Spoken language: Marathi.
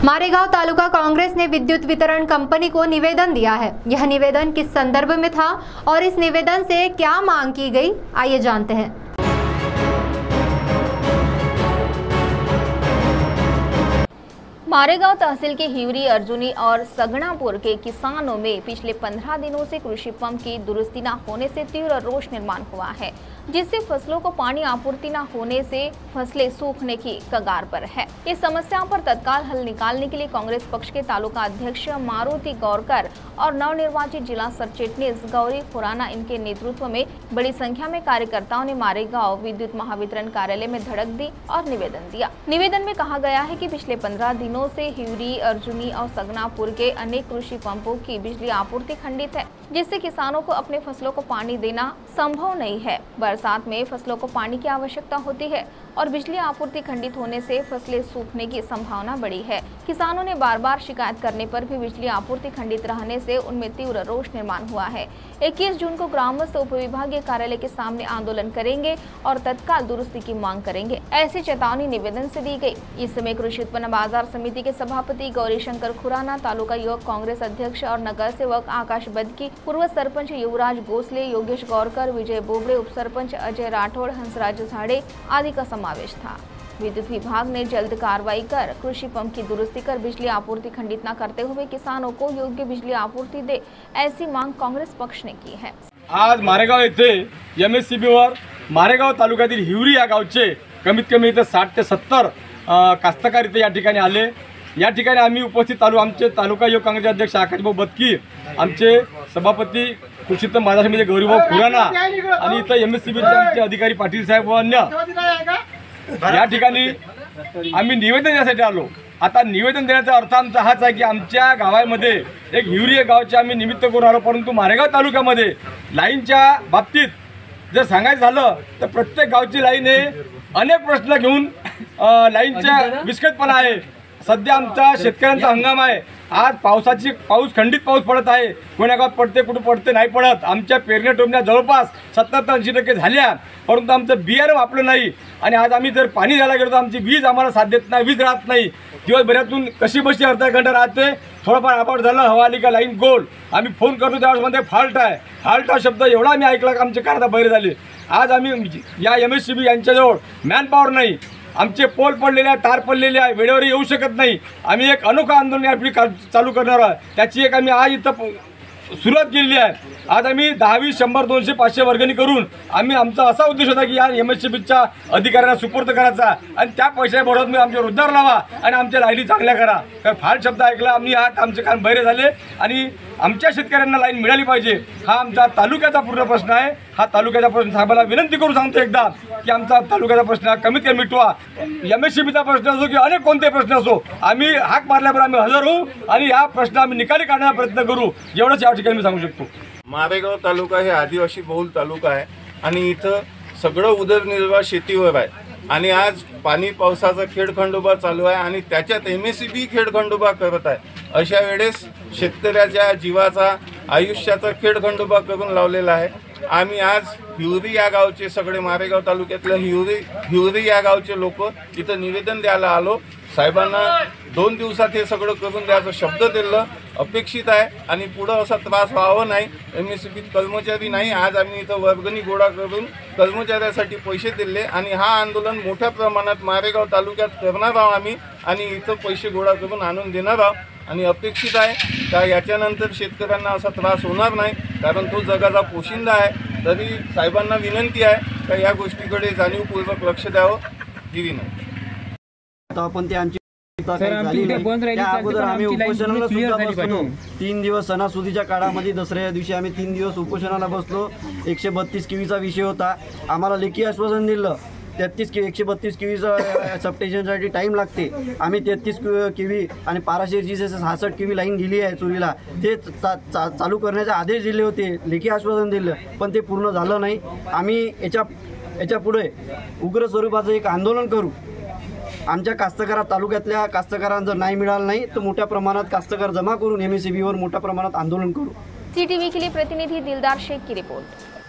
मारेगांव तालुका कांग्रेस ने विद्युत वितरण कंपनी को निवेदन दिया है। यह निवेदन किस संदर्भ में था और इस निवेदन से क्या मांग की गई, आइए जानते हैं। मारेगांव तहसील के हिवरी, अर्जुनी और सगनापुर के किसानों में पिछले 15 दिनों से कृषि पंप की दुरुस्ती न होने से तीव्र रोष निर्माण हुआ है, जिससे फसलों को पानी आपूर्ति न होने से फसलें सूखने की कगार पर है। इस समस्या पर तत्काल हल निकालने के लिए कांग्रेस पक्ष के तालुका अध्यक्ष मारुति गौरकर और नवनिर्वाचित जिला सरचिटनीस गौरी खुराना इनके नेतृत्व में बड़ी संख्या में कार्यकर्ताओं ने मारेगांव विद्युत महावितरण कार्यालय में धड़क दी और निवेदन दिया। निवेदन में कहा गया है कि पिछले 15 दिनों से हिवरी, अर्जुनी और सगनापुर के अनेक कृषि पंपों की बिजली आपूर्ति खंडित है, जिससे किसानों को अपने फसलों को पानी देना संभव नहीं है। बरसात में फसलों को पानी की आवश्यकता होती है और बिजली आपूर्ति खंडित होने से फसलें सूखने की संभावना बढ़ी है। किसानों ने बार बार शिकायत करने पर भी बिजली आपूर्ति खंडित रहने से उनमें तीव्र रोष निर्माण हुआ है। 21 जून को ग्रामस्थ उपविभागीय कार्यालय के सामने आंदोलन करेंगे और तत्काल दुरुस्ती की मांग करेंगे, ऐसी चेतावनी निवेदन से दी गई। इस समय कृषि उत्पन्न बाजार समिति के सभापति गौरीशंकर खुराना, तालुका युवक कांग्रेस अध्यक्ष और नगर सेवक आकाश बदकी, पूर्व सरपंच युवराज भोसले, योगेश गौरकर, विजय बोबड़े, उप सरपंच अजय राठौड़, हंसराज झाड़े आदि का समावेश था। विद्युत विभाग ने जल्द कार्रवाई कर कृषि पंप की दुरुस्ती कर बिजली आपूर्ति खंडित न करते हुए किसानों को योग्य बिजली आपूर्ति दे, ऐसी मांग कांग्रेस पक्ष ने की है। आज मारेगाव येथे MSCBवर मारेगाव तालुक्यातील हिवरी या गावचे कमीत कमी इथे 60 ते 70 कास्तकार इथे या ठिकाणी आले। या ठिकाणी आम्ही उपस्थित आलो। आमचे तालुका युवक काँग्रेसचे अध्यक्ष आकाशभाऊ बदकी, आमचे सभापती कृषी उत्पन्न बाजार समिती गौरीभाऊ खुराना आणि इथं MSCBचे अधिकारी पाटील साहेब व अन्य या ठिकाणी आम्ही निवेदन देण्यासाठी आलो। आता निवेदन देण्याचा अर्थ आमचा हाच आहे की आमच्या गावामध्ये एक हिवरी या गावचे आम्ही निमित्त करून आलो, परंतु मारेगाव तालुक्यामध्ये लाईनच्या बाबतीत जर सांगायचं झालं तर प्रत्येक गावची लाईन हे अनेक प्रश्न घेऊन लाईनचा विस्कटपणा आहे। सध्या आमचा शेतकऱ्यांचा हंगाम आहे। आज पाऊस खंडित पाऊस पडत आहे, कोण्या गावात पडते कुठे पडते नाही पडत। आमच्या पेरण्या टोमण्या जवळपास 70 ते 80% झाल्या, परंतु आमचं बियाणं वापरलं नाही आणि आज आम्ही जर पाणी द्यायला गेलो तर आमची वीज आम्हाला साथ देत नाही, वीज राहत नाही। दिवसभरातून कशी बशी अर्धा घंटा राहते, थोडंफार आबाट झालं, हवा आली का लाईन गोल। आम्ही फोन करतो त्यावेळेस मध्ये फॉल्ट आहे। फॉल्ट हा शब्द एवढा आम्ही ऐकला की आमचे कानात बहिरे झाले। आज आम्ही या MSCB यांच्याजवळ मॅनपॉवर नाही, आमचे पोल पडलेले आहे, तार पडलेले आहे, वेळेवर येऊ शकत नाही। आम्ही एक अनोखा आंदोलन यापूर्वी चालू करणार आहोत, त्याची एक आम्ही आज इथं सुरुवात केलेली आहे। आज आम्ही 10, 20, 100, 200, 500 वर्गणी करून आम्ही आमचा असा उद्देश होता की या MSCBच्या अधिकाऱ्यांना सुपूर्द करायचा आणि त्या पैशाच्या बरोबर मी आमच्या रोजगार लावा आणि आमच्या लाईनी चांगल्या करा। तर फार शब्द ऐकला आम्ही, आज आमचे कान बहिरे झाले आणि आमच्या शेतकऱ्यांना लाईन मिळाली पाहिजे। हा आमचा तालुक्याचा पूर्ण प्रश्न आहे। हा तालुक्याचा प्रश्न साहेबांना विनंती करून सांगतो एकदा की आमचा तालुक्याचा प्रश्न कमीत कमी मिटवा। MSCBचा प्रश्न असो की अनेक कोणते प्रश्न असो, आम्ही हाक मारल्यावर आम्ही हजर होऊ आणि हा प्रश्न आम्ही निकाली काढण्याचा प्रयत्न करू, एवढंच या ठिकाणी मी सांगू शकतो। मारेगाव तालुका हे आदिवासी बहुल तालुका आहे आणि इथं सगळं उदरनिर्वाह शेतीवर आहे आणि आज पाणी पावसाचा खेळखंडोबा चालू आहे आणि त्याच्यात MSCB खेळखंडोबा करत आहे। अशा वेळेस शेतकऱ्याच्या जीवाचा, आयुष्याचा खेळखंडोबा करून लावलेला आहे। आम्ही आज हिवरी या गावचे सगळे मारेगाव तालुक्यातले हिवरी या गावचे लोक इथं निवेदन द्यायला आलो। साहेबांना 2 दिवसात हे सगळं करून द्यायचं शब्द दिलं अपेक्षित आहे आणि पुढं असा त्रास व्हावा नाही। MSCB कर्मचारी नाही, आज आम्ही इथं वर्गणी गोळा करून कर्मचाऱ्यासाठी पैसे दिले आणि हा आंदोलन मोठ्या प्रमाणात मारेगाव तालुक्यात करणार आहोत आम्ही आणि इथं पैसे गोळा करून आणून देणार आहोत आणि अपेक्षित आहे का याच्यानंतर शेतकऱ्यांना असा त्रास होणार नाही, कारण तो जगाचा पोशिंदा आहे। तरी साहेबांना विनंती आहे का या गोष्टीकडे जाणीवपूर्वक लक्ष द्यावं। ही विनंती आपण ते आमची अगोदर आम्ही उपोषणाला सुद्धा बसलो। 3 दिवस सणासुदीच्या काळामध्ये दसऱ्या दिवशी आम्ही 3 दिवस उपोषणाला बसलो। 132 केवीचा विषय होता। आम्हाला लेखी आश्वासन दिलं 132 केवीचा सबस्टेशनसाठी टाईम लागते। आम्ही 33 केवी आणि पाराशेरची 66 केवी लाईन दिली आहे चोरीला, ते चालू करण्याचे आदेश दिले होते, लेखी आश्वासन दिलं, पण ते पूर्ण झालं नाही। आम्ही याच्या पुढे उग्र स्वरूपाचं एक आंदोलन करू। आमच्या कास्तकारा तालुक्यातल्या कास्तकारांना जर नाही मिळालं नाही तर मोठ्या प्रमाणात कास्तकार जमा करून MSCBवर मोठ्या प्रमाणात आंदोलन करू। CTV के लिए प्रतिनिधि दिलदार शेख की रिपोर्ट।